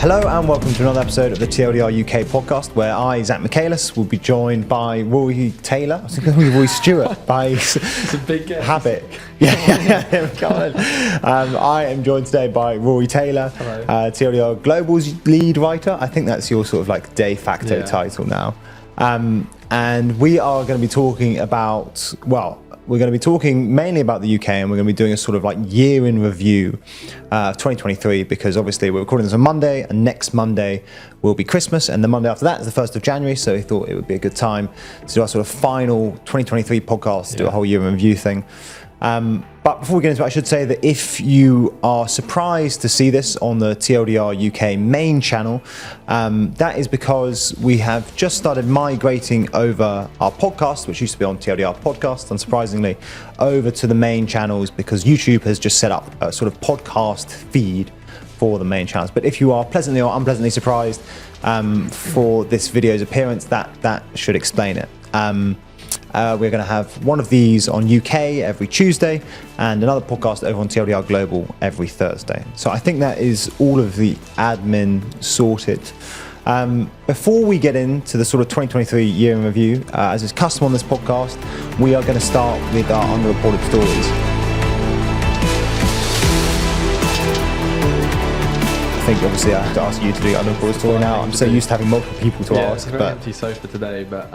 Hello and welcome to another episode of the TLDR UK podcast, where I, Zac Michaelis, will be joined by Rory Taylor. I was thinking Rory Stewart by it's a big guess. habit. Yeah. Come on. I am joined today by Rory Taylor, TLDR Global's lead writer. I think that's your sort of like de facto title now. And we are going to be talking about, we're going to be talking mainly about the UK, and we're going to be doing a sort of like year in review of 2023, because obviously we're recording this on Monday, and next Monday will be Christmas, and the Monday after that is the 1st of January, so we thought it would be a good time to do our sort of final 2023 podcast, do a whole year in review thing. But before we get into it, I should say that if you are surprised to see this on the TLDR UK main channel, that is because we have just started migrating over our podcast, which used to be on TLDR Podcast, unsurprisingly, over to the main channels, because YouTube has just set up a sort of podcast feed for the main channels. But if you are pleasantly or unpleasantly surprised for this video's appearance, that should explain it. We're going to have one of these on UK every Tuesday and another podcast over on TLDR Global every Thursday. So I think that is all of the admin sorted. Before we get into the sort of 2023 year in review, as is custom on this podcast, we are going to start with our underreported stories. I think obviously I have to ask you to do underreported story now. I'm so used to having multiple people to ask. It's a very empty sofa today, but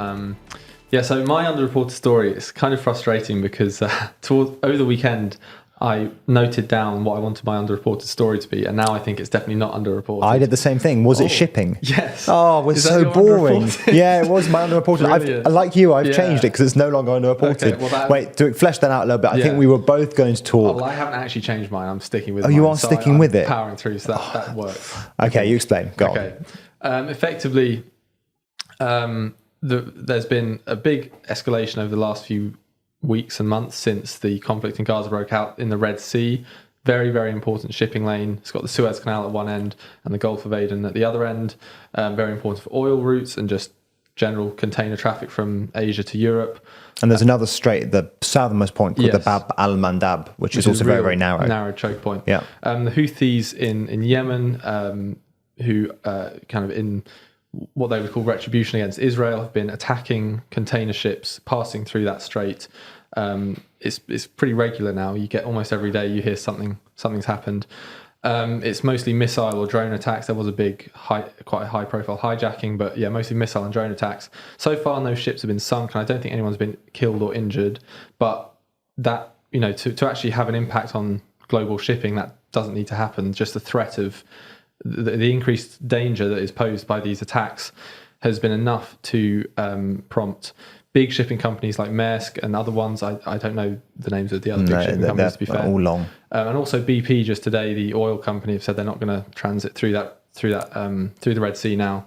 so my underreported story is kind of frustrating because over the weekend I noted down what I wanted my underreported story to be, and now I think it's definitely not underreported. I did the same thing. Was it shipping? Yes. Oh, it was so boring. Yeah, it was my underreported. Like you, I've changed it because it's no longer underreported. Okay, wait, to flesh that out a little bit, I think we were both going to talk. Well, I haven't actually changed mine. I'm sticking with mine. You are sticking with it? Powering through, so that works. Okay, you explain. Go on. Effectively, there's been a big escalation over the last few weeks and months since the conflict in Gaza broke out in the Red Sea. Very, very important shipping lane. It's got the Suez Canal at one end and the Gulf of Aden at the other end. Very important for oil routes and just general container traffic from Asia to Europe. And there's another strait, the southernmost point, called the Bab al-Mandab, which is also very, very narrow. Narrow choke point. Yeah. The Houthis in Yemen, who kind of in what they would call retribution against Israel, have been attacking container ships passing through that strait. It's pretty regular now. You get almost every day you hear something's happened. It's mostly missile or drone attacks. There was a big, quite a high profile hijacking, but mostly missile and drone attacks. So far, no ships have been sunk, and I don't think anyone's been killed or injured. But that, to actually have an impact on global shipping, that doesn't need to happen. Just the threat of the increased danger that is posed by these attacks has been enough to prompt big shipping companies like Maersk and other ones. I don't know the names of the other big shipping companies, to be fair. All long. And also BP just today, the oil company, have said they're not going to transit through the Red Sea now.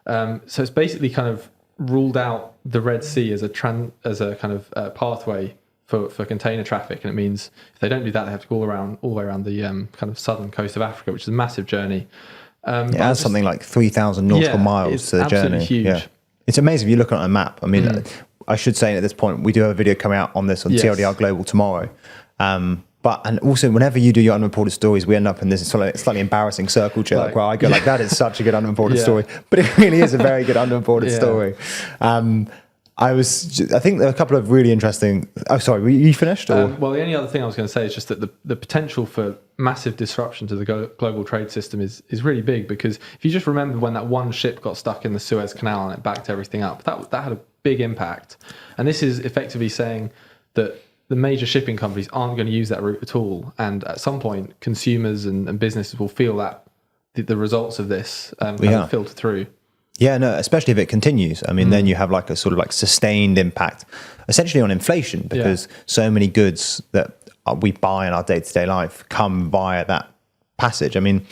So it's basically kind of ruled out the Red Sea as a kind of pathway for container traffic, and it means if they don't do that, they have to go all the way around the kind of southern coast of Africa, which is a massive journey. It has something like 3,000 nautical miles to the journey. Huge. Yeah. It's amazing if you look at a map. I mean, I should say at this point, we do have a video coming out on this on TLDR Global tomorrow. And also, whenever you do your unreported stories, we end up in this slightly embarrassing circle jerk where I go like, that is such a good unreported story. But it really is a very good unreported story. I think there are a couple of really interesting... Oh, sorry, were you finished? Or? Well, the only other thing I was going to say is just that the potential for massive disruption to the global trade system is really big, because if you just remember when that one ship got stuck in the Suez Canal and it backed everything up, that had a big impact. And this is effectively saying that the major shipping companies aren't going to use that route at all. And at some point, consumers and businesses will feel that the results of this kind of filter through. Yeah, no, especially if it continues. I mean, then you have like a sort of like sustained impact, essentially on inflation, because so many goods that we buy in our day-to-day life come via that passage. I mean,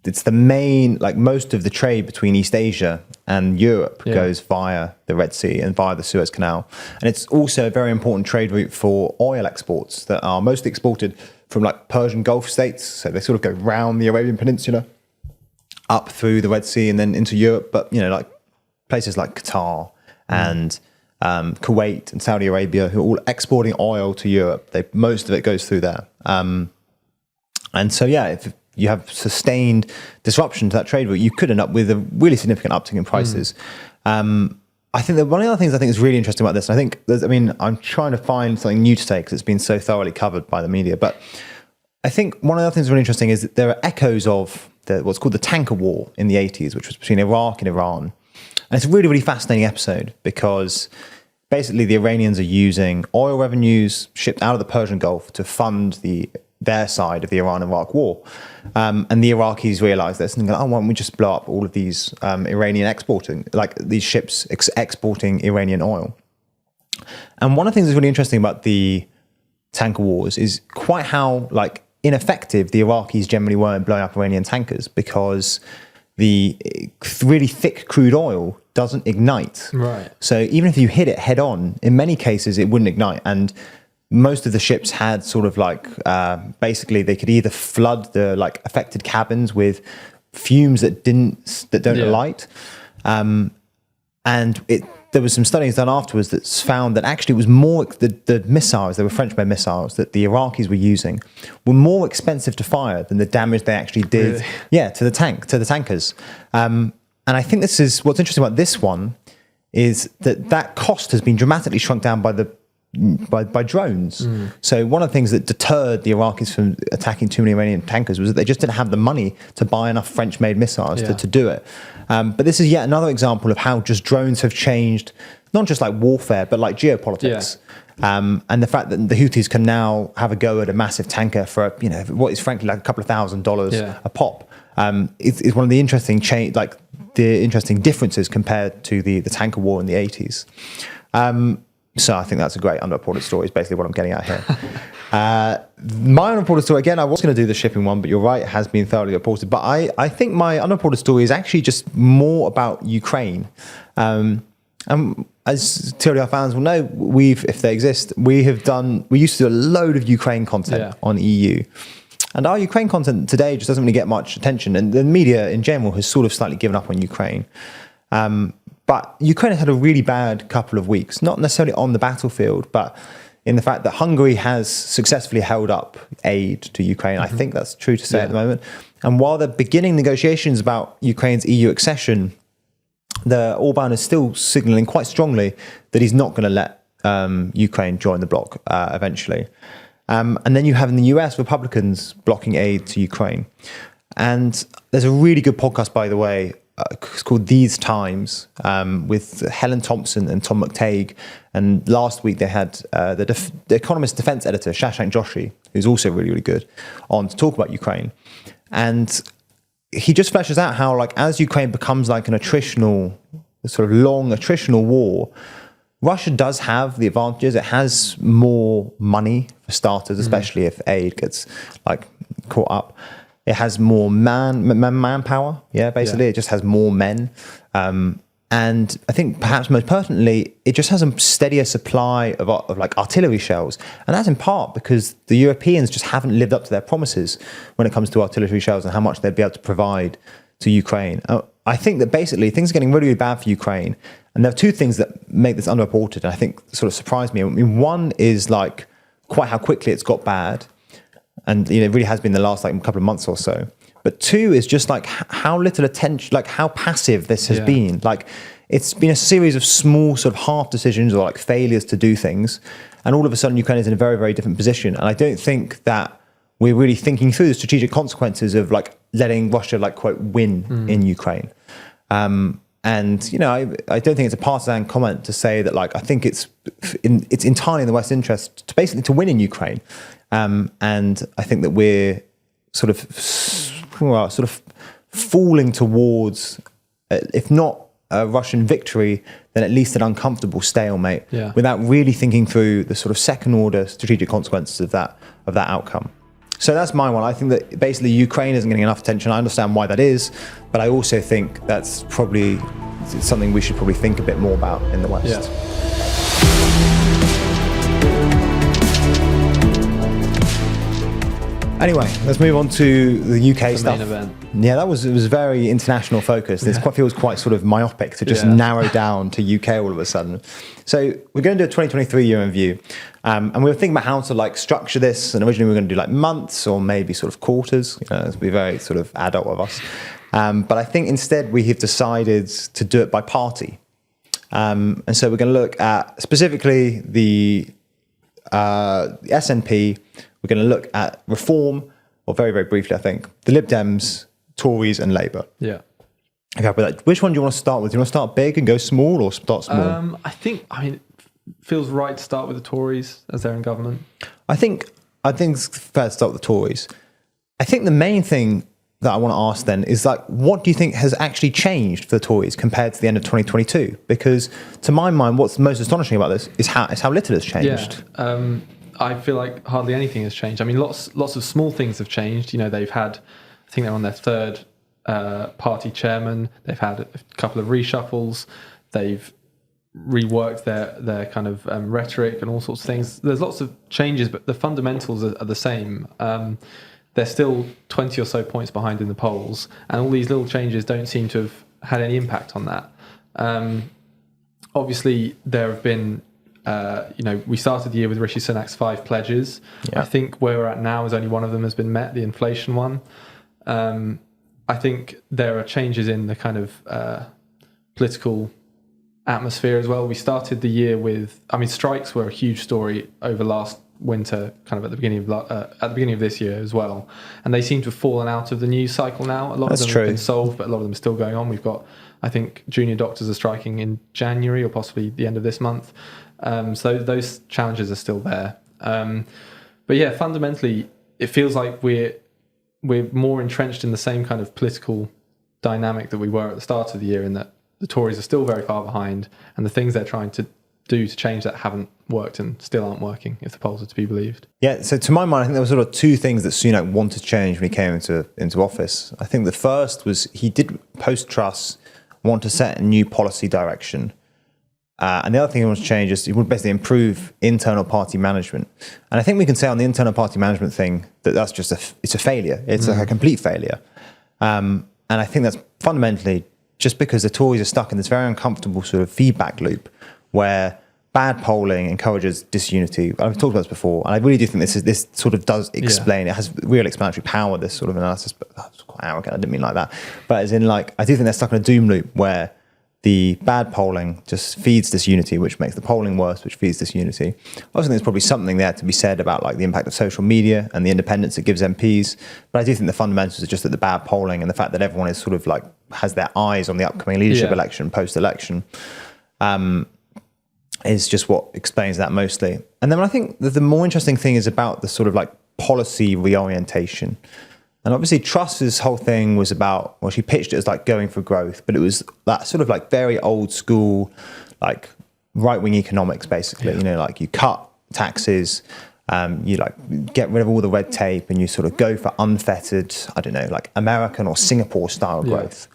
it's the main, like most of the trade between East Asia and Europe goes via the Red Sea and via the Suez Canal. And it's also a very important trade route for oil exports that are mostly exported from like Persian Gulf states. So they sort of go round the Arabian Peninsula, up through the Red Sea and then into Europe. But, like places like Qatar and Kuwait and Saudi Arabia, who are all exporting oil to Europe, most of it goes through there. And so, you have sustained disruption to that trade route, you could end up with a really significant uptick in prices. I think that one of the other things I think is really interesting about this, and I think I'm trying to find something new to say because it's been so thoroughly covered by the media, but I think one of the other things really interesting is that there are echoes of what's called the tanker war in the 80s, which was between Iraq and Iran. And it's a really, really fascinating episode because basically the Iranians are using oil revenues shipped out of the Persian Gulf to fund their side of the Iran-Iraq war. And the Iraqis realized this and go, why don't we just blow up all of these Iranian these ships exporting Iranian oil. And one of the things that's really interesting about the tanker wars is quite how ineffective the Iraqis generally were in blowing up Iranian tankers, because the really thick crude oil doesn't ignite. Right. So even if you hit it head on, in many cases it wouldn't ignite. And most of the ships had sort of basically they could either flood the affected cabins with fumes that don't alight. And there was some studies done afterwards that found that actually it was more, the missiles, they were French-made missiles that the Iraqis were using, were more expensive to fire than the damage they actually did to the tankers. And I think this is, what's interesting about this one is that cost has been dramatically shrunk down by drones. So one of the things that deterred the Iraqis from attacking too many Iranian tankers was that they just didn't have the money to buy enough French-made missiles to do it. But this is yet another example of how just drones have changed, not just warfare, but geopolitics. And the fact that the Houthis can now have a go at a massive tanker for what is frankly a couple of $1,000s a pop is one of the interesting interesting differences compared to the tanker war in the 80s. So I think that's a great underreported story is basically what I'm getting at here. My underreported story, again, I was going to do the shipping one, but you're right, it has been thoroughly reported. But I think my underreported story is actually just more about Ukraine. And as TLDR fans will know, if they exist, we used to do a load of Ukraine content on EU. And our Ukraine content today just doesn't really get much attention. And the media in general has sort of slightly given up on Ukraine. But Ukraine has had a really bad couple of weeks, not necessarily on the battlefield, but in the fact that Hungary has successfully held up aid to Ukraine. I think that's true to say at the moment. And while they're beginning negotiations about Ukraine's EU accession, Orban is still signalling quite strongly that he's not going to let Ukraine join the bloc eventually. And then you have in the US Republicans blocking aid to Ukraine. And there's a really good podcast, by the way, it's called These Times, with Helen Thompson and Tom McTague. And last week they had the Economist defense editor, Shashank Joshi, who's also really, really good, on to talk about Ukraine. And he just fleshes out how, as Ukraine becomes an attritional, sort of long attritional war, Russia does have the advantages. It has more money, for starters, especially if aid gets caught up. It has more manpower. Basically, it just has more men. And I think perhaps most pertinently, it just has a steadier supply of artillery shells. And that's in part because the Europeans just haven't lived up to their promises when it comes to artillery shells and how much they'd be able to provide to Ukraine. I think that basically things are getting really, really bad for Ukraine. And there are two things that make this underreported and I think sort of surprised me. I mean, one is quite how quickly it's got bad. And it really has been the last couple of months or so. But two is just how little attention, how passive this has been. It's been a series of small sort of half decisions or failures to do things. And all of a sudden Ukraine is in a very, very different position. And I don't think that we're really thinking through the strategic consequences of letting Russia quote win in Ukraine. And I don't think it's a partisan comment to say that I think it's entirely in the West's interest to basically to win in Ukraine. And I think that we're sort of falling towards, if not a Russian victory, then at least an uncomfortable stalemate, without really thinking through the sort of second order strategic consequences of that outcome. So that's my one. I think that basically Ukraine isn't getting enough attention. I understand why that is, but I also think that's probably something we should probably think a bit more about in the West. Anyway, let's move on to the UK The stuff. main event. Yeah, it was very international focused. It feels quite sort of myopic to just narrow down to UK all of a sudden. So we're going to do a 2023 year in review. And we were thinking about how to like structure this. And originally we were going to do like months or maybe sort of quarters. You know, it'd be very sort of adult of us. But I think instead we have decided to do it by party. And so we're going to look at specifically the SNP. We're going to look at Reform, or very, very briefly, I think, the Lib Dems, Tories and Labour. Yeah. Okay, but which one do you want to start with? Do you want to start big and go small, or start small? I mean, it feels right to start with the Tories as they're in government. I think it's fair to start with the Tories. I think the main thing that I want to ask then is like, what do you think has actually changed for the Tories compared to the end of 2022? Because to my mind, what's most astonishing about this is how little has changed. Yeah. I feel like hardly anything has changed. I mean, lots of small things have changed. You know, they've had, I think they're on their third party chairman. They've had a couple of reshuffles. They've reworked their kind of rhetoric and all sorts of things. There's lots of changes, but the fundamentals are the same. They're still 20 or so points behind in the polls, and all these little changes don't seem to have had any impact on that. Obviously, there have been, we started the year with Rishi Sunak's 5 pledges. Yeah. I think where we're at now is only one of them has been met, the inflation one. I think there are changes in the kind of political atmosphere as well. We started the year with, strikes were a huge story over last winter, kind of at the beginning of this year as well, and they seem to have fallen out of the news cycle now. A lot of them have been solved, but a lot of them are still going on. We've got, I think, junior doctors are striking in January or possibly the end of this month. So those challenges are still there. But yeah, fundamentally, it feels like we're more entrenched in the same kind of political dynamic that we were at the start of the year, in that the Tories are still very far behind, and the things they're trying to do to change that haven't worked and still aren't working, if the polls are to be believed. Yeah, so to my mind, I think there were sort of 2 things that Sunak wanted to change when he came into office. I think the first was he did, post-Truss, want to set a new policy direction. And the other thing he wants to change is he would basically improve internal party management. And I think we can say on the internal party management thing that that's just it's a failure. It's a complete failure. And I think that's fundamentally just because the Tories are stuck in this very uncomfortable sort of feedback loop where bad polling encourages disunity. I've talked about this before, and I really do think this sort of does explain. It has real explanatory power, this sort of analysis, but that's quite arrogant. I didn't mean like that. But as in, like, I do think they're stuck in a doom loop where the bad polling just feeds disunity, which makes the polling worse, which feeds disunity. I also think there's probably something there to be said about like the impact of social media and the independence it gives MPs. But I do think the fundamentals are just that the bad polling and the fact that everyone is sort of like has their eyes on the upcoming leadership election, post-election, is just what explains that mostly. And then I think that the more interesting thing is about the sort of like policy reorientation. And obviously Truss's whole thing was about, well, she pitched it as like going for growth, but it was that sort of like very old school, like right-wing economics, basically. You know, like you cut taxes, you like get rid of all the red tape, and you sort of go for unfettered, I don't know, like American or Singapore style growth.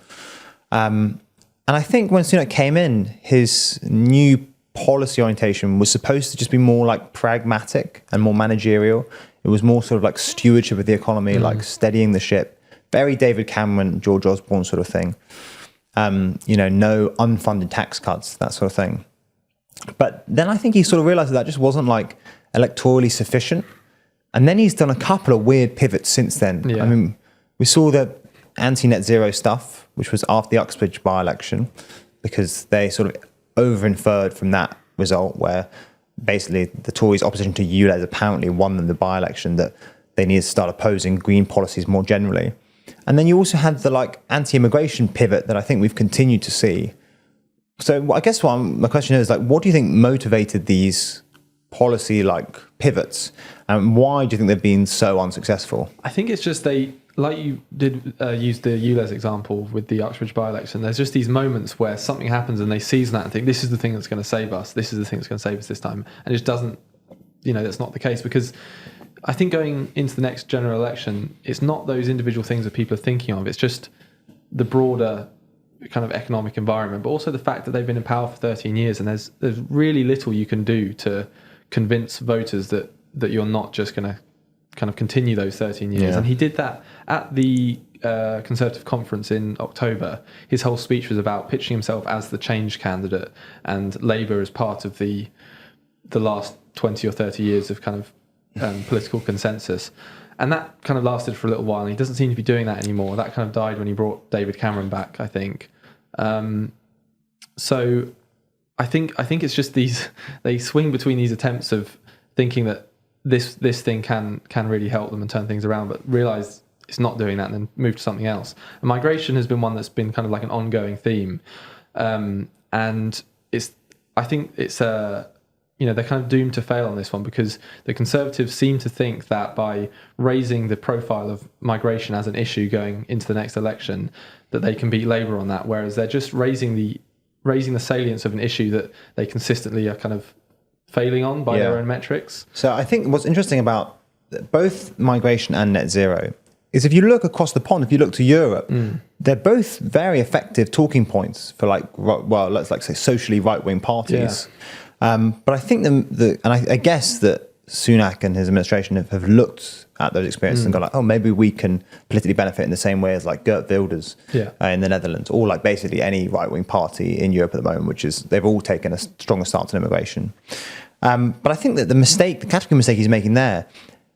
And I think when Sunak came in, his new policy orientation was supposed to just be more like pragmatic and more managerial. It was more sort of like stewardship of the economy, like steadying the ship. Very David Cameron, George Osborne sort of thing. No unfunded tax cuts, that sort of thing. But then I think he sort of realized that just wasn't like electorally sufficient. And then he's done a couple of weird pivots since then. Yeah. I mean, we saw the anti-net zero stuff, which was after the Uxbridge by-election, because they sort of over-inferred from that result where basically the Tories' opposition to ULEZ apparently won them the by-election, that they needed to start opposing green policies more generally. And then you also had the like anti-immigration pivot that I think we've continued to see. So I guess my question is, like, what do you think motivated these policy like pivots, and why do you think they've been so unsuccessful? I think it's just like you did use the ULEZ example with the Uxbridge by-election. There's just these moments where something happens and they seize that and think, this is the thing that's going to save us. This is the thing that's going to save us this time. And it just doesn't, that's not the case, because I think going into the next general election, it's not those individual things that people are thinking of. It's just the broader kind of economic environment, but also the fact that they've been in power for 13 years and there's really little you can do to convince voters that you're not just going to kind of continue those 13 years. And he did that at the Conservative conference in October. His whole speech was about pitching himself as the change candidate and Labour as part of the last 20 or 30 years of kind of political consensus. And that kind of lasted for a little while, and he doesn't seem to be doing that anymore. That kind of died when he brought David Cameron back, I think. So I think it's just they swing between these attempts of thinking that this thing can really help them and turn things around, but realise it's not doing that and then move to something else. And migration has been one that's been kind of like an ongoing theme. And I think it's they're kind of doomed to fail on this one, because the Conservatives seem to think that by raising the profile of migration as an issue going into the next election, that they can beat Labour on that, whereas they're just raising the salience of an issue that they consistently are kind of failing on by their own metrics. So I think what's interesting about both migration and net zero is if you look across the pond, if you look to Europe, they're both very effective talking points for let's say socially right-wing parties. But I think I guess that Sunak and his administration have looked at those experiences and gone like, oh, maybe we can politically benefit in the same way as like Geert Wilders in the Netherlands, or like basically any right-wing party in Europe at the moment, which is they've all taken a stronger stance on immigration. But I think that the category mistake he's making there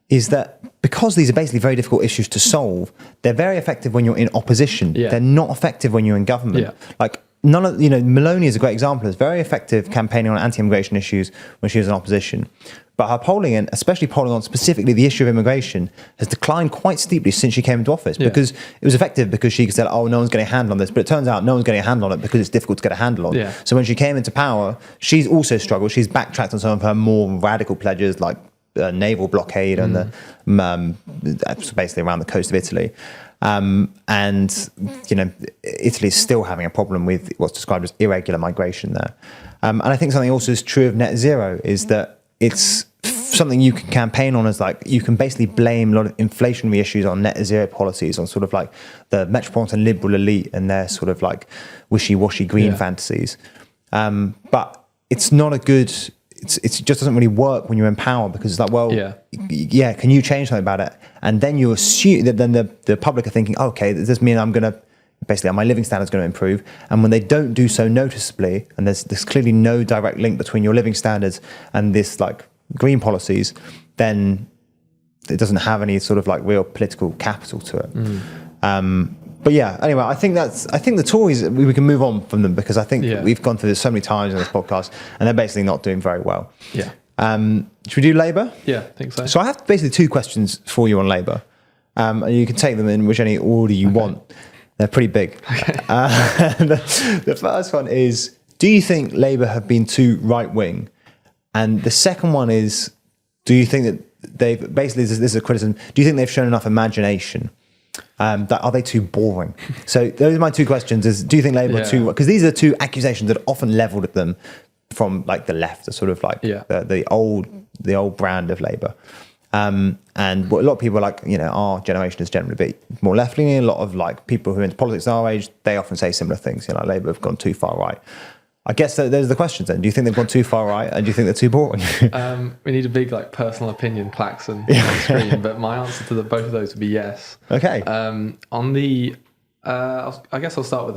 is that because these are basically very difficult issues to solve, they're very effective when you're in opposition. They're not effective when you're in government. Like Meloni is a great example. It's very effective campaigning on anti-immigration issues when she was in opposition. But her polling, and especially polling on specifically the issue of immigration, has declined quite steeply since she came into office, because it was effective because she said, oh, no one's getting a handle on this. But it turns out no one's getting a handle on it because it's difficult to get a handle on. So when she came into power, she's also struggled. She's backtracked on some of her more radical pledges, like naval blockade and basically around the coast of Italy. And Italy is still having a problem with what's described as irregular migration there. And I think something also is true of net zero is that it's something you can campaign on as like, you can basically blame a lot of inflationary issues on net zero policies, on sort of like the metropolitan liberal elite and their sort of like wishy-washy green fantasies. But it's not a good... It just doesn't really work when you're in power, because it's like, well, can you change something about it? And then you assume that then the public are thinking, okay, does this mean I'm going to, basically my living standard's going to improve? And when they don't do so noticeably, and there's clearly no direct link between your living standards and this like green policies, then it doesn't have any sort of like real political capital to it. But yeah, anyway, I think the Tories, we can move on from them, because I think we've gone through this so many times in this podcast, and they're basically not doing very well. Should we do Labour? Yeah, I think so. So I have basically two questions for you on Labour. And you can take them in which any order you want. They're pretty big. The first one is, do you think Labour have been too right-wing? And the second one is, do you think that they've, basically this is a criticism, do you think they've shown enough imagination? That are they too boring? So those are my two questions. Is, do you think Labour are too, because these are two accusations that are often levelled at them from like the left, the sort of like the old brand of Labour. And what a lot of people are like, our generation is generally a bit more left-leaning. A lot of like people who are into politics our age, they often say similar things. Like Labour have gone too far right. I guess those are the questions then. Do you think they've gone too far right, and do you think they're too boring? We need a big like personal opinion klaxon on the screen, but my answer to both of those would be yes. Okay. On the, I guess I'll start with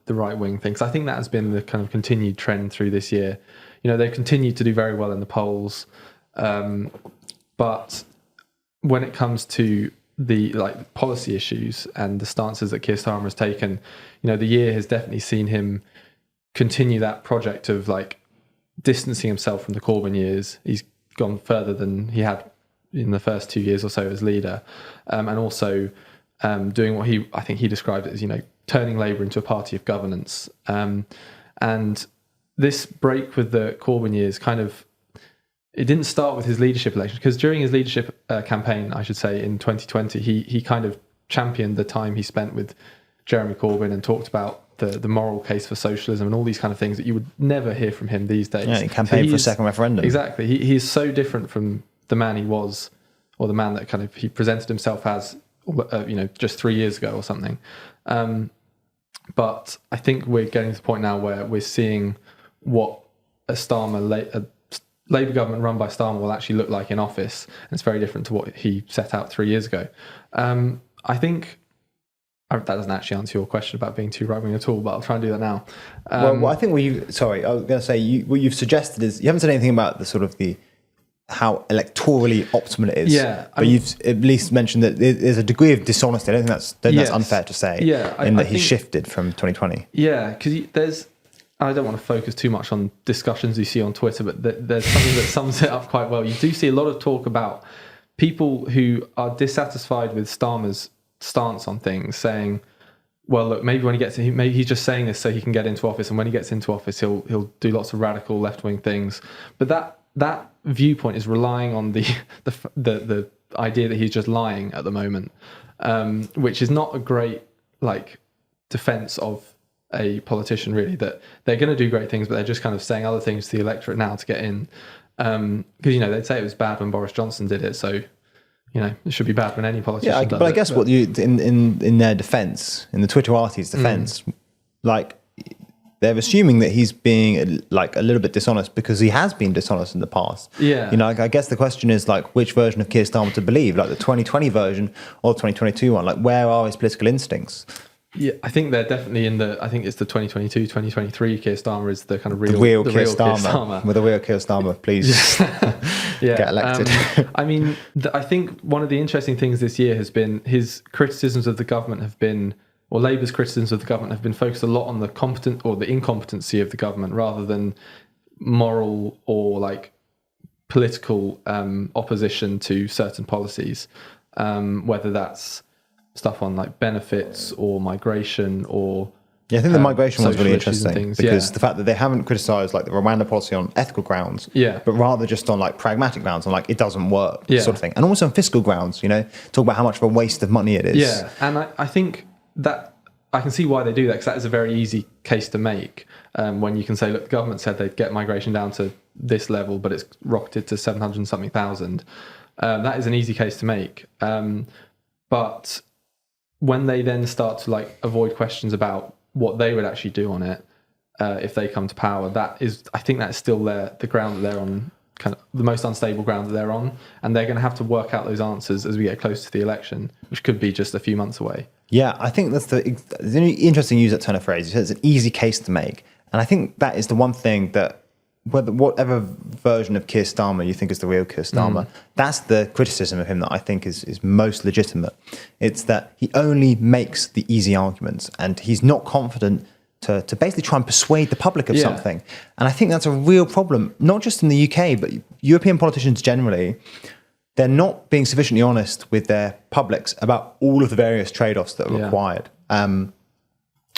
the right wing thing, because I think that has been the kind of continued trend through this year. They've continued to do very well in the polls, but when it comes to the like policy issues and the stances that Keir Starmer has taken, the year has definitely seen him continue that project of like distancing himself from the Corbyn years. He's gone further than he had in the first 2 years or so as leader, and also doing what I think he described it as, turning Labour into a party of governance. And this break with the Corbyn years it didn't start with his leadership election, because during his leadership campaign, I should say, in 2020, he kind of championed the time he spent with Jeremy Corbyn and talked about the moral case for socialism and all these kind of things that you would never hear from him these days. Yeah, he campaigned for a second referendum. Exactly. He's so different from the man he was, or the man that kind of he presented himself as, just 3 years ago or something. But I think we're getting to the point now where we're seeing what a Starmer Labour government run by Starmer will actually look like in office. And it's very different to what he set out 3 years ago. I think that doesn't actually answer your question about being too right-wing at all, but I'll try and do that now. Well, I think I was going to say, what you've suggested is, you haven't said anything about how electorally optimal it is. Yeah, but you've at least mentioned that there's a degree of dishonesty. I don't think that's unfair to say. Yeah, I think he's shifted from 2020. Yeah, because I don't want to focus too much on discussions you see on Twitter, but there's something that sums it up quite well. You do see a lot of talk about people who are dissatisfied with Starmer's stance on things, saying, well, look, maybe when he gets, maybe he's just saying this so he can get into office, and when he gets into office, he'll do lots of radical left-wing things. But that viewpoint is relying on the idea that he's just lying at the moment, which is not a great defense of a politician, really, that they're going to do great things, but they're just kind of saying other things to the electorate now to get in. Because they'd say it was bad when Boris Johnson did it, so it should be bad when any politician does it. But I guess what you in their defence, in the Twitterati's defence, they're assuming that he's being a little bit dishonest because he has been dishonest in the past. Yeah. I guess the question is which version of Keir Starmer to believe, the 2020 version or the 2022 one. Where are his political instincts? Yeah, I think they're definitely I think it's the 2022, 2023 Keir Starmer is the kind of real Keir Starmer. With a real Keir Starmer, please get elected. I think one of the interesting things this year has been his criticisms of the government or Labour's criticisms of the government have been focused a lot on the competent or the incompetency of the government rather than moral or political opposition to certain policies, whether that's stuff on benefits or migration or I think the migration one's really interesting because the fact that they haven't criticised the Rwanda policy on ethical grounds, but rather just on pragmatic grounds, on it doesn't work sort of thing, and also on fiscal grounds. Talk about how much of a waste of money it is. Yeah, and I think that I can see why they do that, because that is a very easy case to make when you can say, look, the government said they'd get migration down to this level, but it's rocketed to 700 and something thousand. That is an easy case to make, but when they then start to avoid questions about what they would actually do on it if they come to power, I think that's still the ground that they're on, kind of the most unstable ground that they're on, and they're going to have to work out those answers as we get closer to the election, which could be just a few months away. Yeah, I think that's the interesting use that turn of phrase. It's an easy case to make, and I think that is the one thing that whatever version of Keir Starmer you think is the real Keir Starmer, that's the criticism of him that I think is most legitimate. It's that he only makes the easy arguments and he's not confident to basically try and persuade the public of something. And I think that's a real problem, not just in the UK, but European politicians generally. They're not being sufficiently honest with their publics about all of the various trade-offs that are required.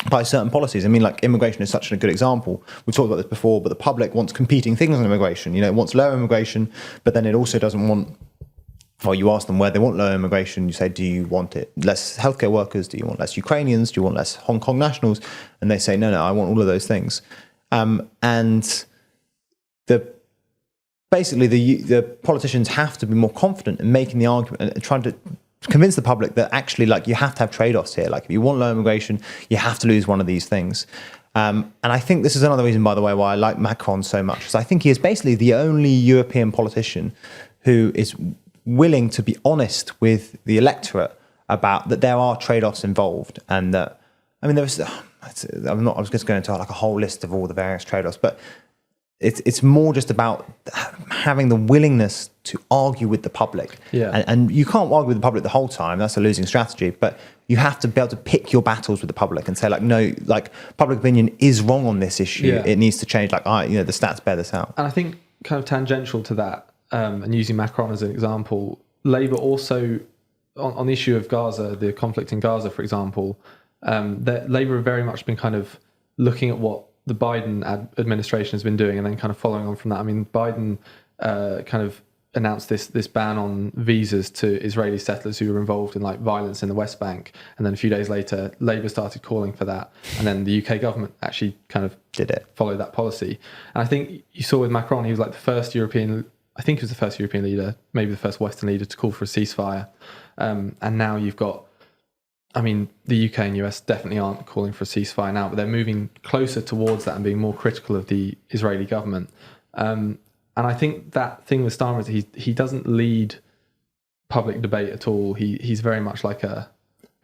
By certain policies. Immigration is such a good example. We talked about this before, but the public wants competing things on immigration. It wants lower immigration, but then it also doesn't want, you ask them where they want lower immigration, you say, do you want it less healthcare workers? Do you want less Ukrainians? Do you want less Hong Kong nationals? And they say, no, I want all of those things. And basically the politicians have to be more confident in making the argument and trying to convince the public that actually you have to have trade-offs here. If you want low immigration, you have to lose one of these things. And I think this is another reason, by the way, why I like Macron so much, is I think he is basically the only European politician who is willing to be honest with the electorate about that there are trade-offs involved, and that I was just going into a whole list of all the various trade-offs, but it's more just about having the willingness to argue with the public. Yeah. And you can't argue with the public the whole time. That's a losing strategy. But you have to be able to pick your battles with the public and say, no, public opinion is wrong on this issue. Yeah. It needs to change. The stats bear this out. And I think kind of tangential to that, and using Macron as an example, Labour also, on the issue of Gaza, the conflict in Gaza, for example, that Labour have very much been kind of looking at what the Biden administration has been doing, and then kind of following on from that. Biden kind of announced this ban on visas to Israeli settlers who were involved in violence in the West Bank, and then a few days later, Labour started calling for that, and then the UK government actually kind of followed that policy. And I think you saw with Macron, he was the first European, I think he was the first European leader, maybe the first Western leader to call for a ceasefire. And now you've got, the UK and US definitely aren't calling for a ceasefire now, but they're moving closer towards that and being more critical of the Israeli government. And I think that thing with Starmer is he doesn't lead public debate at all. He's very much like a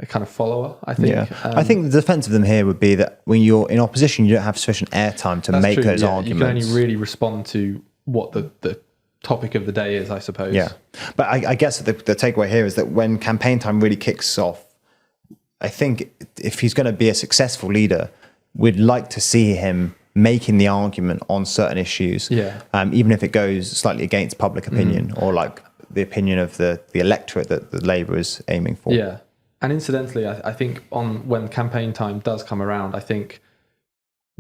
kind of follower, I think. Yeah. I think the defense of them here would be that when you're in opposition, you don't have sufficient airtime to make those arguments. You can only really respond to what the topic of the day is, I suppose. Yeah. But I guess the takeaway here is that when campaign time really kicks off, I think if he's going to be a successful leader, we'd like to see him making the argument on certain issues, even if it goes slightly against public opinion or like the opinion of the electorate that the Labour is aiming for. Yeah. And incidentally, I think when campaign time does come around, I think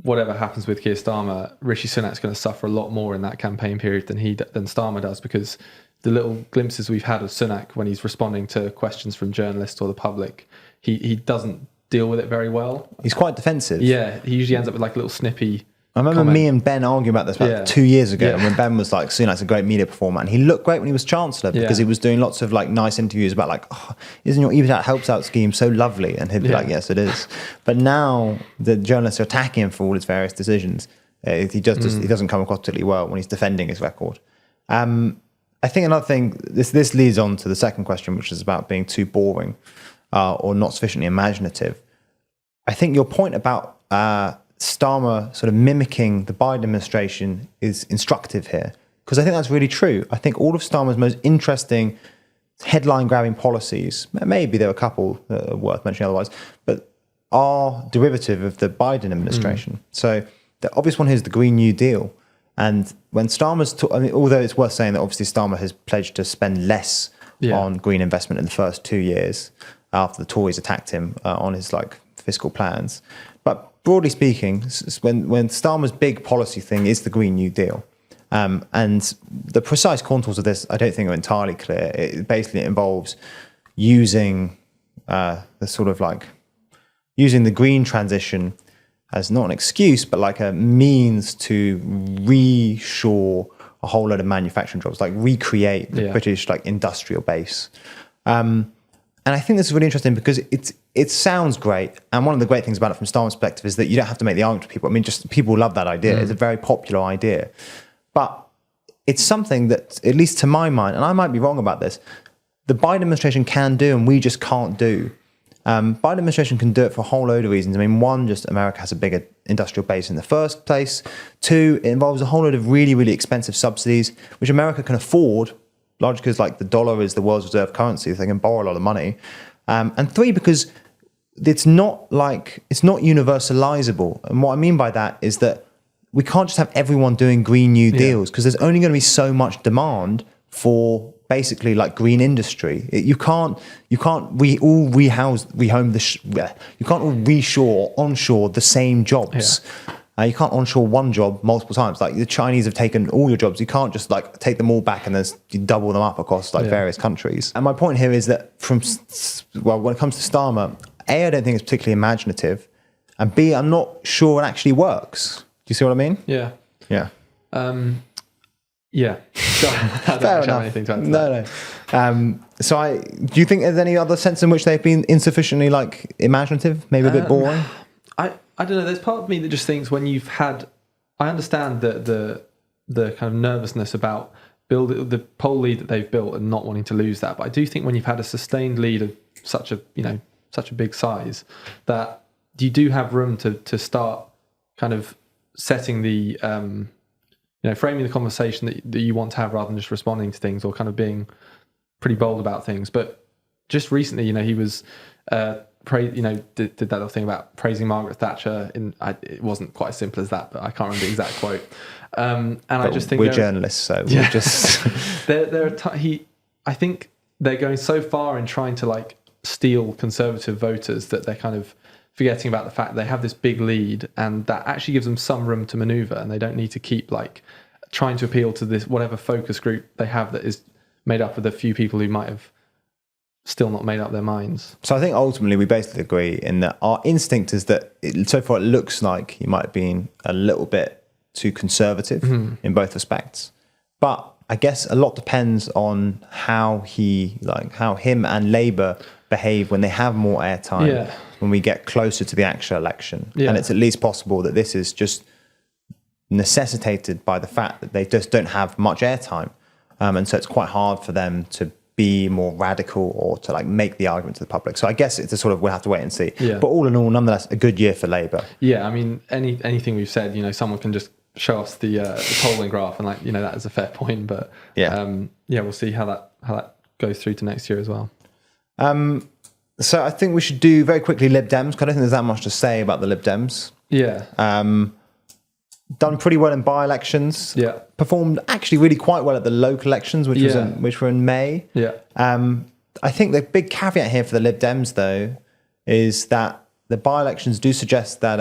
whatever happens with Keir Starmer, Rishi Sunak's going to suffer a lot more in that campaign period than Starmer does, because the little glimpses we've had of Sunak when he's responding to questions from journalists or the public, he doesn't deal with it very well. He's quite defensive. Yeah, he usually ends up with like a little snippy. I remember me and Ben arguing about this about 2 years ago, when Ben was like, Sunak's a great media performer, and he looked great when he was Chancellor because he was doing lots of like nice interviews about like, isn't your Even Out Helps Out scheme so lovely? And he'd be like, yes, it is. But now the journalists are attacking him for all his various decisions. He doesn't come across particularly well when he's defending his record. I think another thing, this leads on to the second question, which is about being too boring or not sufficiently imaginative. I think your point about Starmer sort of mimicking the Biden administration is instructive here, because I think that's really true. I think all of Starmer's most interesting headline-grabbing policies, maybe there are a couple that are worth mentioning otherwise, but are derivative of the Biden administration. So the obvious one here is the Green New Deal. And when Starmer's, although it's worth saying that obviously Starmer has pledged to spend less on green investment in the first 2 years after the Tories attacked him on his like fiscal plans. But broadly speaking, when Starmer's big policy thing is the Green New Deal, and the precise contours of this I don't think are entirely clear. It basically involves using using the green transition as not an excuse, but like a means to reshore a whole load of manufacturing jobs, like recreate the British like industrial base. And I think this is really interesting because it sounds great. And one of the great things about it from Starmer's perspective is that you don't have to make the argument to people. I mean, just people love that idea. It's a very popular idea. But it's something that, at least to my mind, and I might be wrong about this, the Biden administration can do and we just can't do. Biden administration can do it for a whole load of reasons. I mean, one, just America has a bigger industrial base in the first place. Two, it involves a whole load of really, really expensive subsidies, which America can afford, largely because like the dollar is the world's reserve currency, so they can borrow a lot of money. And three, because it's not universalizable. And what I mean by that is that we can't just have everyone doing Green New Deals, because there's only going to be so much demand for basically like green industry. You can't all reshore, onshore the same jobs. You can't onshore one job multiple times. Like the Chinese have taken all your jobs. You can't just like take them all back and then double them up across like various countries. And my point here is that when it comes to Starmer, A, I don't think it's particularly imaginative, and B, I'm not sure it actually works. Do you see what I mean? Yeah. Yeah. Yeah. So, I don't actually have anything to add to that. No. Do you think there's any other sense in which they've been insufficiently like imaginative, maybe a bit boring? I don't know. There's part of me that just thinks when you've had, I understand the kind of nervousness about the poll lead that they've built and not wanting to lose that. But I do think when you've had a sustained lead of such a big size, that you do have room to start kind of setting the framing the conversation that you want to have, rather than just responding to things or kind of being pretty bold about things. But just recently, he was did that little thing about praising Margaret Thatcher. It wasn't quite as simple as that, but I can't remember the exact quote. I just think we're journalists, so we're just I think they're going so far in trying to like steal Conservative voters that they're kind of forgetting about the fact they have this big lead, and that actually gives them some room to maneuver, and they don't need to keep like trying to appeal to this whatever focus group they have that is made up of a few people who might have still not made up their minds. So I think ultimately we basically agree in that our instinct is that so far it looks like he might have been a little bit too conservative in both respects. But I guess a lot depends on how him and Labour behave when they have more airtime, when we get closer to the actual election. And it's at least possible that this is just necessitated by the fact that they just don't have much airtime. And so it's quite hard for them to be more radical or to like make the argument to the public. So I guess it's a sort of, we'll have to wait and see. Yeah. But all in all, nonetheless, a good year for Labour. Yeah, I mean, anything we've said, someone can just show us the polling graph and that is a fair point. But we'll see how that goes through to next year as well. So I think we should do very quickly Lib Dems, because I don't think there's that much to say about the Lib Dems. Yeah. Done pretty well in by-elections. Yeah. Performed actually really quite well at the local elections, which were in May. Yeah. I think the big caveat here for the Lib Dems, though, is that the by-elections do suggest that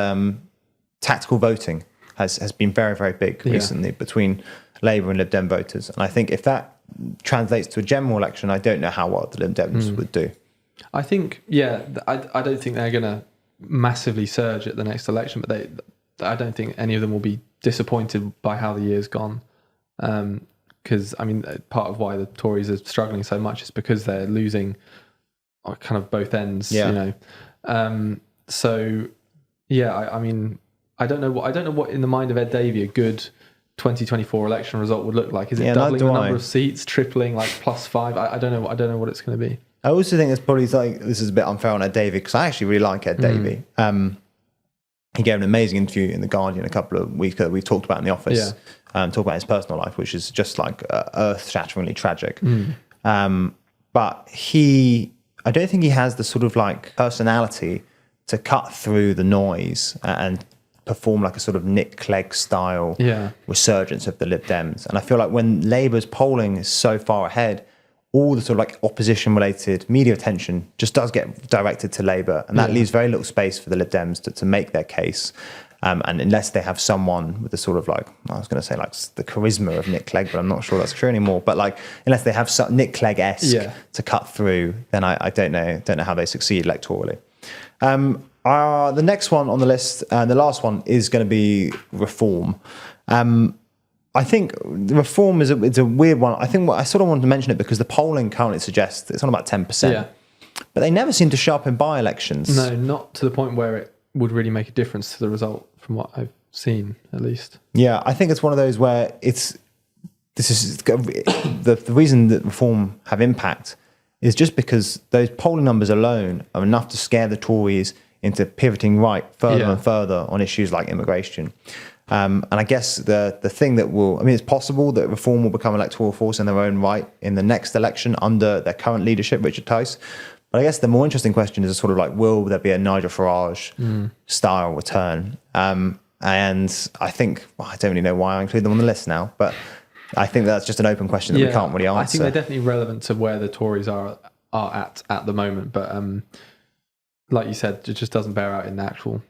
tactical voting has been very, very big recently between Labour and Lib Dem voters. And I think if that translates to a general election, I don't know how well the Lib Dems would do. I think, I don't think they're going to massively surge at the next election, but I don't think any of them will be disappointed by how the year's gone. Because, part of why the Tories are struggling so much is because they're losing kind of both ends, I don't know what in the mind of Ed Davey a good 2024 election result would look like. Is it doubling the number of seats, tripling, like +5? I don't know what it's going to be. I also think it's probably this is a bit unfair on Ed Davey, because I actually really like Ed Davey. He gave an amazing interview in The Guardian a couple of weeks ago. We talked about in the office, talk about his personal life, which is just like earth-shatteringly tragic. But I don't think he has the sort of like personality to cut through the noise and perform like a sort of Nick Clegg style resurgence of the Lib Dems. And I feel like when Labour's polling is so far ahead, all the sort of like opposition related media attention just does get directed to Labour, and that leaves very little space for the Lib Dems to make their case. And unless they have someone with the sort of like, I was going to say like the charisma of Nick Clegg, but I'm not sure that's true anymore. But like, unless they have some Nick Clegg-esque to cut through, then I don't know how they succeed electorally. The next one on the list, the last one, is going to be reform. I think reform is a weird one. I think I sort of wanted to mention it because the polling currently suggests it's on about 10%. Yeah. But they never seem to show up in by-elections. No, not to the point where it would really make a difference to the result, from what I've seen, at least. Yeah, I think it's one of those where the reason that reform have impact is just because those polling numbers alone are enough to scare the Tories into pivoting right further and further on issues like immigration. And I guess the thing that it's possible that reform will become an electoral force in their own right in the next election under their current leadership, Richard Tice. But I guess the more interesting question is sort of like, will there be a Nigel Farage style return? And I think, I don't really know why I include them on the list now, but I think that's just an open question that we can't really answer. I think they're definitely relevant to where the Tories are at the moment. But like you said, it just doesn't bear out in the actual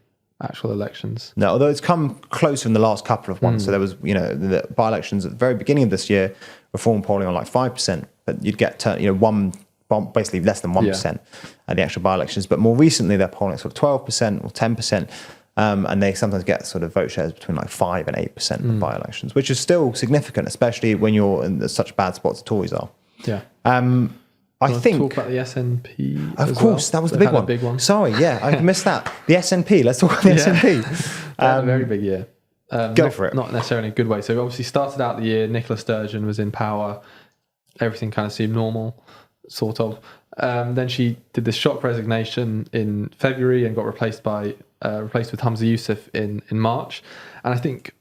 elections. No, although it's come closer in the last couple of ones. So there was, the by-elections at the very beginning of this year, reform polling on like 5%, but you'd get, basically less than 1% at the actual by-elections. But more recently, they're polling sort of 12% or 10%. And they sometimes get sort of vote shares between like 5 and 8% of by-elections, which is still significant, especially when you're in such bad spots the Tories are. Yeah. I think talk about the SNP. Of course, that was the big one. Sorry, I missed that. The SNP. Let's talk about the SNP. A very big year. Go for it. Not necessarily in a good way. So obviously started out the year, Nicola Sturgeon was in power. Everything kind of seemed normal, sort of. Then she did this shock resignation in February and got replaced with Humza Yousaf in March. And I think,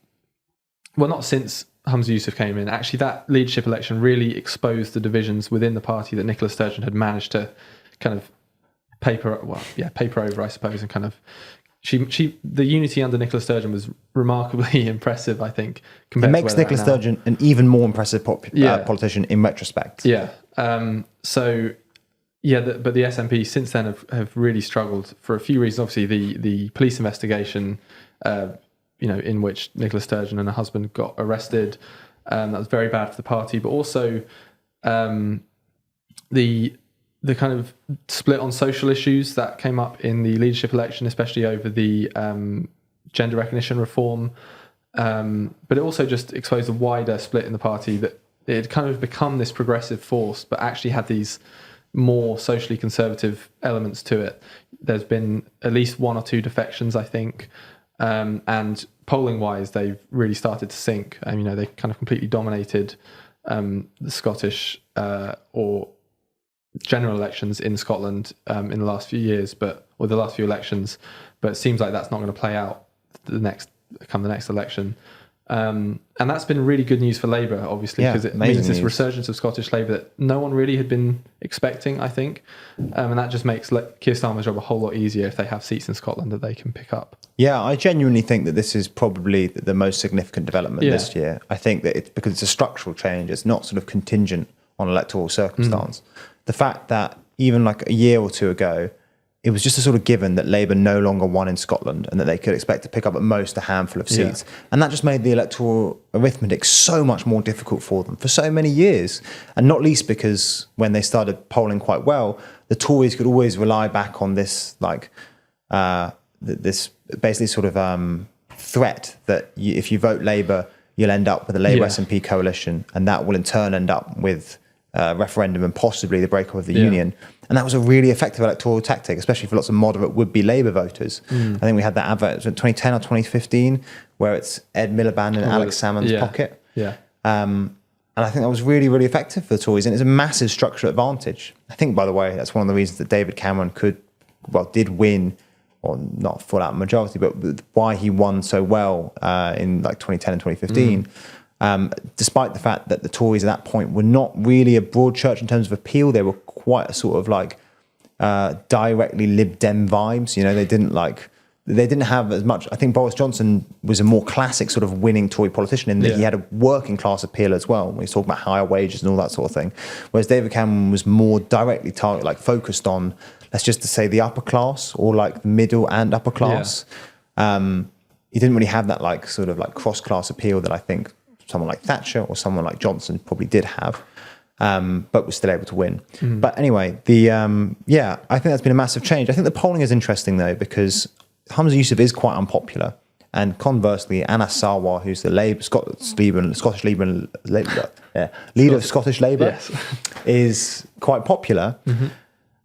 not since Humza Yousaf came in, actually that leadership election really exposed the divisions within the party that Nicola Sturgeon had managed to kind of paper over, I suppose, and kind of the unity under Nicola Sturgeon was remarkably impressive, I think. It makes Nicola Sturgeon an even more impressive politician in retrospect. Yeah. But the SNP since then have really struggled for a few reasons. Obviously, the police investigation, in which Nicola Sturgeon and her husband got arrested, that was very bad for the party. But also, the kind of split on social issues that came up in the leadership election, especially over the gender recognition reform. But it also just exposed a wider split in the party, that it had kind of become this progressive force, but actually had these more socially conservative elements to it. There's been at least one or two defections, I think, and polling wise, they've really started to sink. They kind of completely dominated the Scottish or general elections in Scotland in the last few years, or the last few elections. But it seems like that's not going to play out the next election. And that's been really good news for Labour, obviously, because it means this resurgence of Scottish Labour that no one really had been expecting, I think. And that just makes Keir Starmer's job a whole lot easier if they have seats in Scotland that they can pick up. Yeah, I genuinely think that this is probably the most significant development this year. I think that it's because it's a structural change. It's not sort of contingent on electoral circumstance. The fact that even like a year or two ago, it was just a sort of given that Labour no longer won in Scotland and that they could expect to pick up at most a handful of seats. And that just made the electoral arithmetic so much more difficult for them for so many years. And not least because when they started polling quite well, the Tories could always rely back on this, this basically sort of threat that if you vote Labour, you'll end up with a Labour SNP coalition, and that will in turn end up with referendum and possibly the breakup of the union. And that was a really effective electoral tactic, especially for lots of moderate would-be Labour voters. I think we had that advert in 2010 or 2015 where it's Ed Miliband in Alex Salmond's pocket. And I think that was really, really effective for the Tories, and it's a massive structural advantage. I think, by the way, that's one of the reasons that David Cameron did win, or not full out majority, but why he won so well in like 2010 and 2015. Despite the fact that the Tories at that point were not really a broad church in terms of appeal, they were quite a sort of like directly Lib Dem vibes. They didn't have as much. I think Boris Johnson was a more classic sort of winning Tory politician in that he had a working class appeal as well. When he's talking about higher wages and all that sort of thing, whereas David Cameron was more directly focused on, let's just say, the upper class or like middle and upper class. He didn't really have that like sort of like cross class appeal that I think someone like Thatcher or someone like Johnson probably did have, but was still able to win. But anyway, I think that's been a massive change. I think the polling is interesting though, because Humza Yousaf is quite unpopular, and conversely, Anas Sarwar, who's the Scottish Labour leader of Scottish Labour, is quite popular.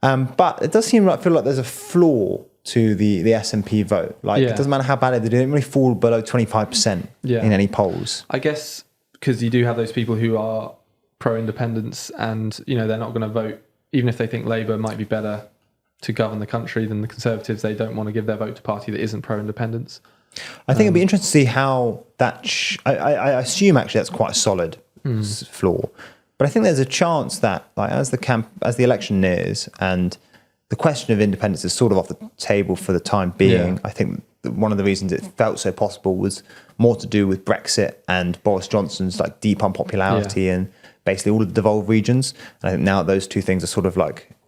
But it does feel like there's a flaw to the SNP vote. It doesn't matter how bad they do, they don't really fall below 25% in any polls. I guess because you do have those people who are pro-independence and, they're not going to vote, even if they think Labour might be better to govern the country than the Conservatives, they don't want to give their vote to a party that isn't pro-independence. I think it'd be interesting to see how that... I assume actually that's quite a solid flaw. But I think there's a chance that as the election nears and the question of independence is sort of off the table for the time being, I think one of the reasons it felt so possible was more to do with Brexit and Boris Johnson's deep unpopularity in basically all of the devolved regions. And I think now those two things are sort of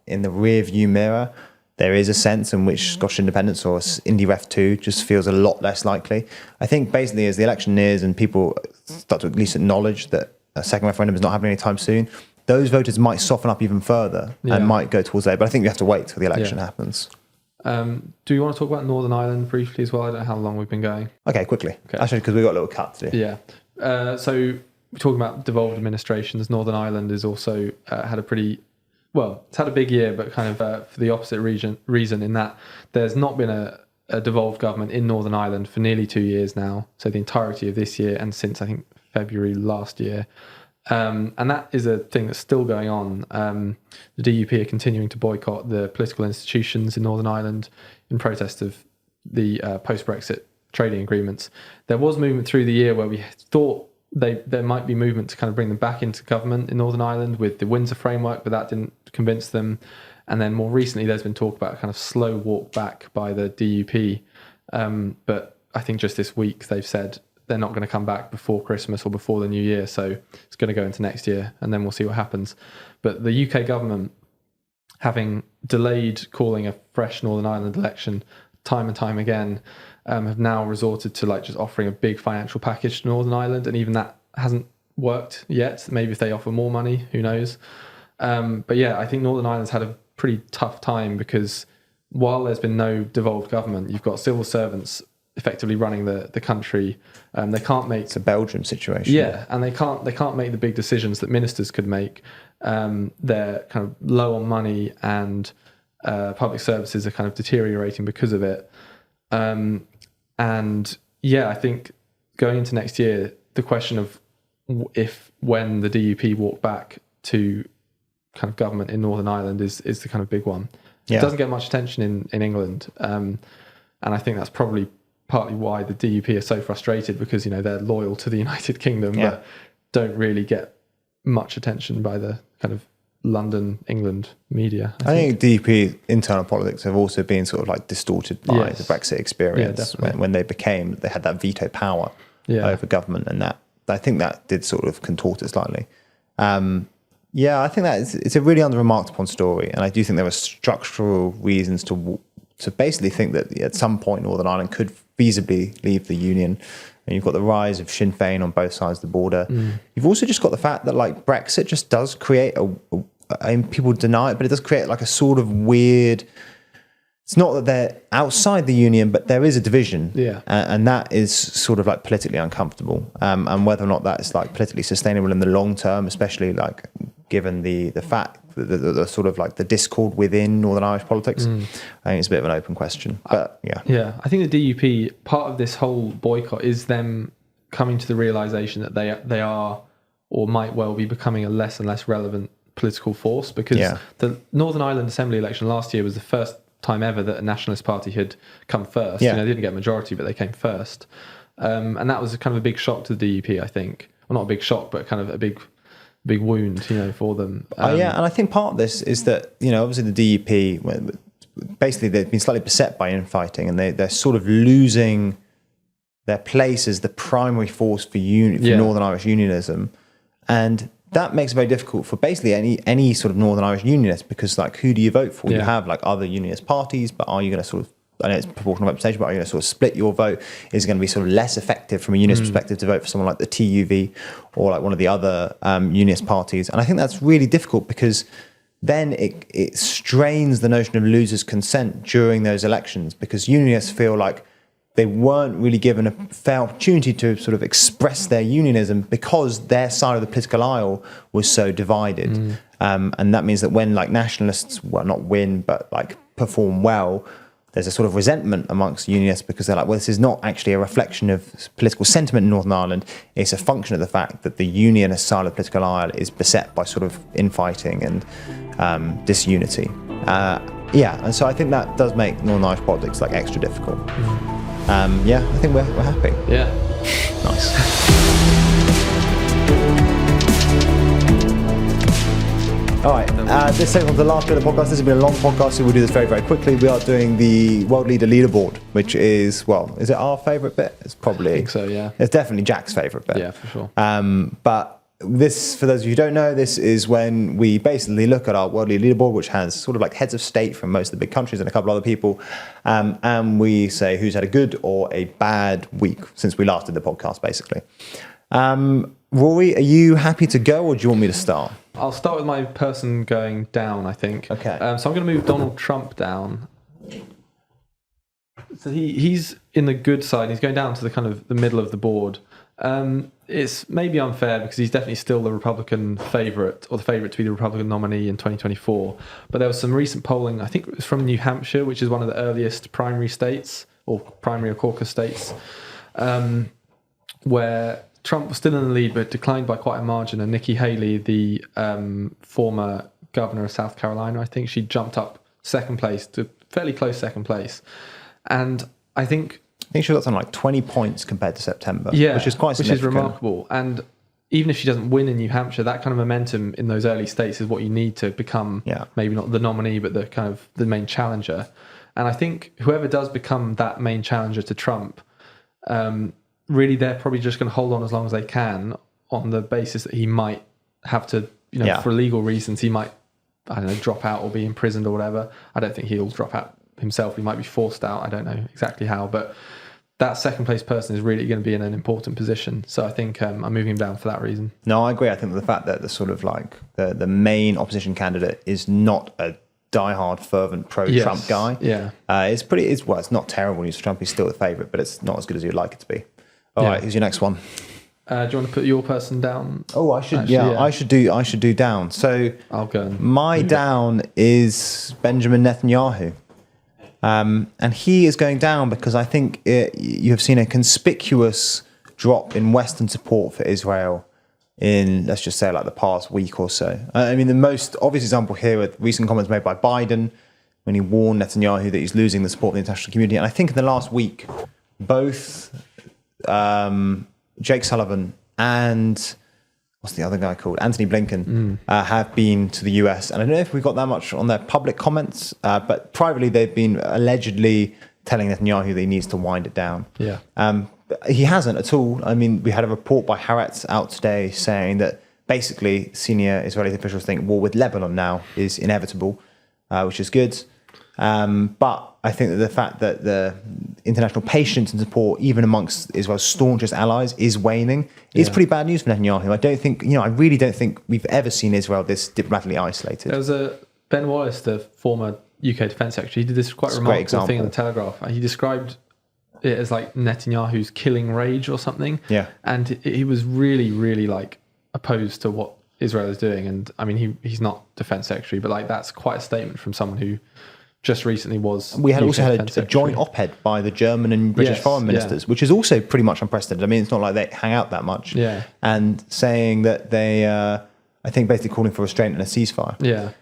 in the rear view mirror. There is a sense in which Scottish independence or Indie Ref 2 just feels a lot less likely. I think basically as the election nears and people start to at least acknowledge that a second referendum is not happening anytime soon, those voters might soften up even further and might go towards there. But I think you have to wait till the election happens. Do you want to talk about Northern Ireland briefly as well? I don't know how long we've been going. Okay, quickly. Actually, because we've got a little cut to do. Yeah. So we're talking about devolved administrations. Northern Ireland has also had it's had a big year, but kind of for the opposite reason in that there's not been a devolved government in Northern Ireland for nearly 2 years now. So the entirety of this year and since I think February last year. And that is a thing that's still going on. The DUP are continuing to boycott the political institutions in Northern Ireland in protest of the post-Brexit trading agreements. There was movement through the year where we thought there might be movement to kind of bring them back into government in Northern Ireland with the Windsor framework, but that didn't convince them. And then more recently, there's been talk about a kind of slow walk back by the DUP. But I think just this week they've said they're not going to come back before Christmas or before the new year. So it's going to go into next year and then we'll see what happens. But the UK government, having delayed calling a fresh Northern Ireland election time and time again, have now resorted to just offering a big financial package to Northern Ireland. And even that hasn't worked yet. Maybe if they offer more money, who knows? But yeah, I think Northern Ireland's had a pretty tough time because while there's been no devolved government, you've got civil servants effectively running the country. They can't make... It's a Belgium situation. Yeah, and they can't make the big decisions that ministers could make. They're kind of low on money and public services are kind of deteriorating because of it. And I think going into next year, the question of when the DUP walk back to kind of government in Northern Ireland is the kind of big one. Yeah. It doesn't get much attention in England, and I think that's probably partly why the DUP are so frustrated, because they're loyal to the United Kingdom, but don't really get much attention by the kind of London, England media. I think DUP internal politics have also been sort of like distorted by the Brexit experience when they had that veto power over government, and that I think that did sort of contort it slightly. I think that it's a really under-remarked upon story, and I do think there are structural reasons to basically think that at some point Northern Ireland could feasibly leave the Union. And you've got the rise of Sinn Féin on both sides of the border. You've also just got the fact that like Brexit just does create people deny it, but it does create like a sort of weird. It's not that they're outside the Union, but there is a division, and that is sort of like politically uncomfortable. And whether or not that is like politically sustainable in the long term, especially like given the fact that the sort of like the discord within Northern Irish politics, I think it's a bit of an open question. But I think the DUP, part of this whole boycott is them coming to the realisation that they are or might well be becoming a less and less relevant political force, because the Northern Ireland Assembly election last year was the first time ever that a nationalist party had come first. They didn't get a majority, but they came first, and that was kind of a big shock to the DUP, I think. Well, not a big shock, but kind of a big wound, for them. And I think part of this is that, obviously the DUP, basically they've been slightly beset by infighting, and they're sort of losing their place as the primary force for Northern Irish unionism, and that makes it very difficult for basically any sort of Northern Irish unionist, because like, who do you vote for? You have like other unionist parties, but are you going to sort of, I know it's proportional representation, but are you going to sort of split your vote? Is it going to be sort of less effective from a unionist perspective to vote for someone like the TUV or like one of the other unionist parties? And I think that's really difficult, because then it strains the notion of losers' consent during those elections, because unionists feel like they weren't really given a fair opportunity to sort of express their unionism because their side of the political aisle was so divided. And that means that when like nationalists, well, not win, but like perform well, there's a sort of resentment amongst unionists, because they're like, well, this is not actually a reflection of political sentiment in Northern Ireland. It's a function of the fact that the unionist side of the political aisle is beset by sort of infighting and disunity. And so I think that does make Northern Irish politics like extra difficult. I think we're happy. Yeah. Nice. All right, this is the last bit of the podcast. This has been a long podcast, so we'll do this very, very quickly. We are doing the World Leader Leaderboard, which is, is it our favourite bit? It's probably... I think so, yeah. It's definitely Jack's favourite bit. Yeah, for sure. But this, for those of you who don't know, this is when we basically look at our World Leader Leaderboard, which has sort of like heads of state from most of the big countries and a couple other people, and we say who's had a good or a bad week since we last did the podcast, basically. Rory, are you happy to go, or do you want me to start? I'll start with my person going down, I think. Okay. So I'm going to move Donald Trump down. So he's in the good side. He's going down to the kind of the middle of the board. It's maybe unfair, because he's definitely still the Republican favourite, or the favourite to be the Republican nominee in 2024. But there was some recent polling, I think it was from New Hampshire, which is one of the earliest primary states, or primary or caucus states, where Trump was still in the lead, but declined by quite a margin. And Nikki Haley, the former governor of South Carolina, I think she jumped up second place to fairly close second place. And I think she got something like 20 points compared to September, which is quite significant. Which is remarkable. And even if she doesn't win in New Hampshire, that kind of momentum in those early states is what you need to become maybe not the nominee, but the kind of the main challenger. And I think whoever does become that main challenger to Trump, really they're probably just going to hold on as long as they can, on the basis that he might have to, for legal reasons, he might, drop out or be imprisoned or whatever. I don't think he'll drop out himself. He might be forced out. I don't know exactly how, but that second place person is really going to be in an important position. So I think I'm moving him down for that reason. No, I agree. I think the fact that the sort of like the main opposition candidate is not a diehard, fervent pro-Trump guy. Yeah. It's not terrible news for Trump. He's still the favourite, but it's not as good as you'd like it to be. All right, who's your next one? Do you want to put your person down? Oh, I should. I should do down. So I'll go. My down is Benjamin Netanyahu. And he is going down because I think you have seen a conspicuous drop in Western support for Israel in, let's just say, like the past week or so. I mean, the most obvious example here are recent comments made by Biden when he warned Netanyahu that he's losing the support of the international community. And I think in the last week, both Jake Sullivan and what's the other guy called? Anthony Blinken have been to the US. And I don't know if we got that much on their public comments, but privately they've been allegedly telling Netanyahu that he needs to wind it down. Yeah. He hasn't at all. I mean, we had a report by Haaretz out today saying that basically senior Israeli officials think war with Lebanon now is inevitable, which is good. But I think that the fact that the international patience and support, even amongst Israel's staunchest allies, is waning, is pretty bad news for Netanyahu. I don't think, I really don't think we've ever seen Israel this diplomatically isolated. There was Ben Wallace, the former UK Defence Secretary, he did this quite remarkable thing in the Telegraph. He described it as like Netanyahu's killing rage or something. Yeah. And he was really, really like opposed to what Israel is doing. And I mean, he's not Defence Secretary, but like that's quite a statement from someone who just recently was. We had also had a joint op-ed by the German and British foreign ministers, which is also pretty much unprecedented. I mean, it's not like they hang out that much. Yeah. And saying that they, I think, basically calling for restraint and a ceasefire. Yeah.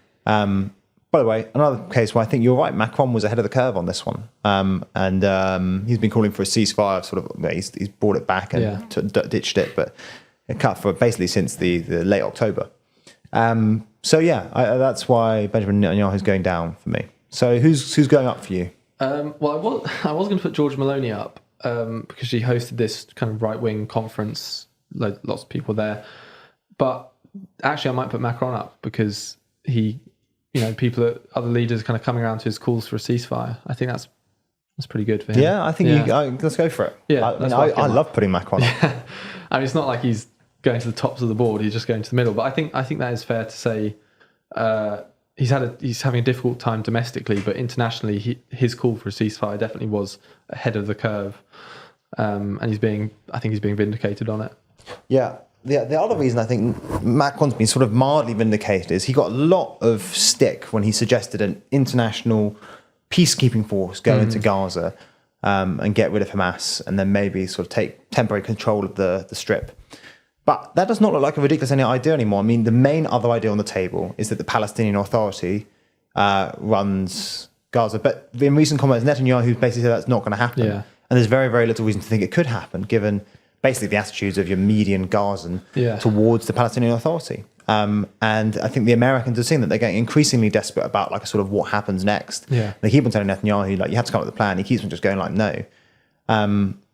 By the way, another case where I think you're right, Macron was ahead of the curve on this one. And he's been calling for a ceasefire, sort of, he's brought it back and ditched it, but it cut for basically since the late October. That's why Benjamin Netanyahu is going down for me. So who's going up for you? Well, I was going to put George Maloney up because she hosted this kind of right-wing conference, lots of people there. But actually, I might put Macron up because he, other leaders kind of coming around to his calls for a ceasefire. I think that's pretty good for him. Yeah, I think let's go for it. Yeah, I love putting Macron up. Yeah. I mean, it's not like he's going to the tops of the board; he's just going to the middle. But I think that is fair to say. He's having a difficult time domestically, but internationally, his call for a ceasefire definitely was ahead of the curve, and I think he's being vindicated on it. Yeah. The other reason I think Macron's been sort of mildly vindicated is he got a lot of stick when he suggested an international peacekeeping force go into Gaza and get rid of Hamas and then maybe sort of take temporary control of the strip. But that does not look like a ridiculous idea anymore. I mean, the main other idea on the table is that the Palestinian Authority runs Gaza. But in recent comments, Netanyahu basically said that's not going to happen. Yeah. And there's very, very little reason to think it could happen, given basically the attitudes of your median Gazan towards the Palestinian Authority. And I think the Americans are seeing that they're getting increasingly desperate about like a sort of what happens next. Yeah. They keep on telling Netanyahu, like, you have to come up with a plan. He keeps on just going like, no.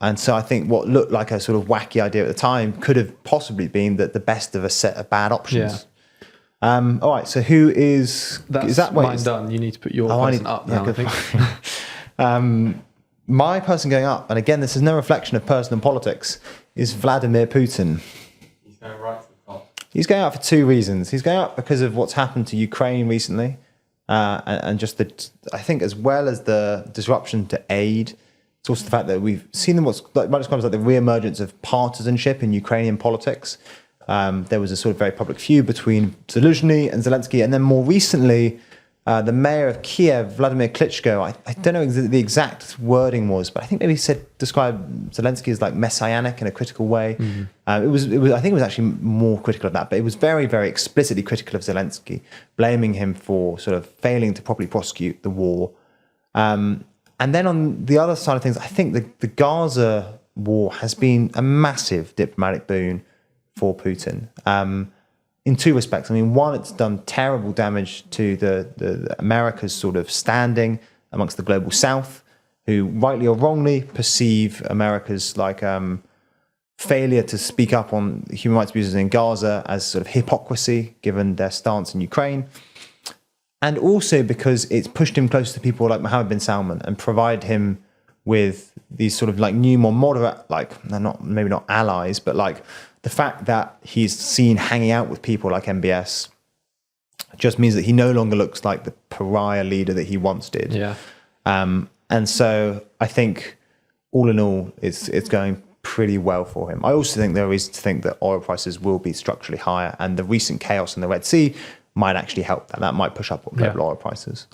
And so I think what looked like a sort of wacky idea at the time could have possibly been that the best of a set of bad options. Yeah. All right, so who is... Is that mine done? You need to put your person up now, I think. My person going up, and again, this is no reflection of personal politics, is Vladimir Putin. He's going right to the top. He's going up for two reasons. He's going up because of what's happened to Ukraine recently, and just I think as well as the disruption to aid, it's also the fact that we've seen what's like the re-emergence of partisanship in Ukrainian politics. There was a sort of very public feud between Zelensky and Zelensky, and then more recently, the mayor of Kiev, Vladimir Klitschko, I don't know the exact wording was, but I think maybe he described Zelensky as like messianic in a critical way. Mm-hmm. It was I think it was actually more critical of that, but it was very, very explicitly critical of Zelensky, blaming him for sort of failing to properly prosecute the war. And then on the other side of things, I think the Gaza war has been a massive diplomatic boon for Putin. In two respects. I mean, one, it's done terrible damage to the America's sort of standing amongst the global South, who rightly or wrongly perceive America's like failure to speak up on human rights abuses in Gaza as sort of hypocrisy, given their stance in Ukraine. And also because it's pushed him closer to people like Mohammed bin Salman and provided him with these sort of like new, more moderate, like they're not maybe not allies, but like the fact that he's seen hanging out with people like MBS just means that he no longer looks like the pariah leader that he once did. Yeah. And so I think all in all, it's going pretty well for him. I also think there is reason to think that oil prices will be structurally higher, and the recent chaos in the Red Sea might actually help. That might push up global oil prices.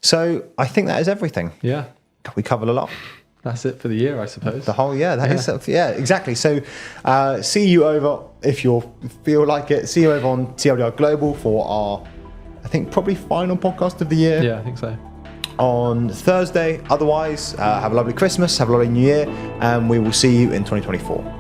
So I think that is everything. Yeah. We covered a lot. That's it for the year, I suppose. The whole year. That is, exactly. So see you over, if you feel like it, see you over on TLDR Global for our, I think, probably final podcast of the year. Yeah, I think so. On Thursday. Otherwise, have a lovely Christmas, have a lovely New Year, and we will see you in 2024.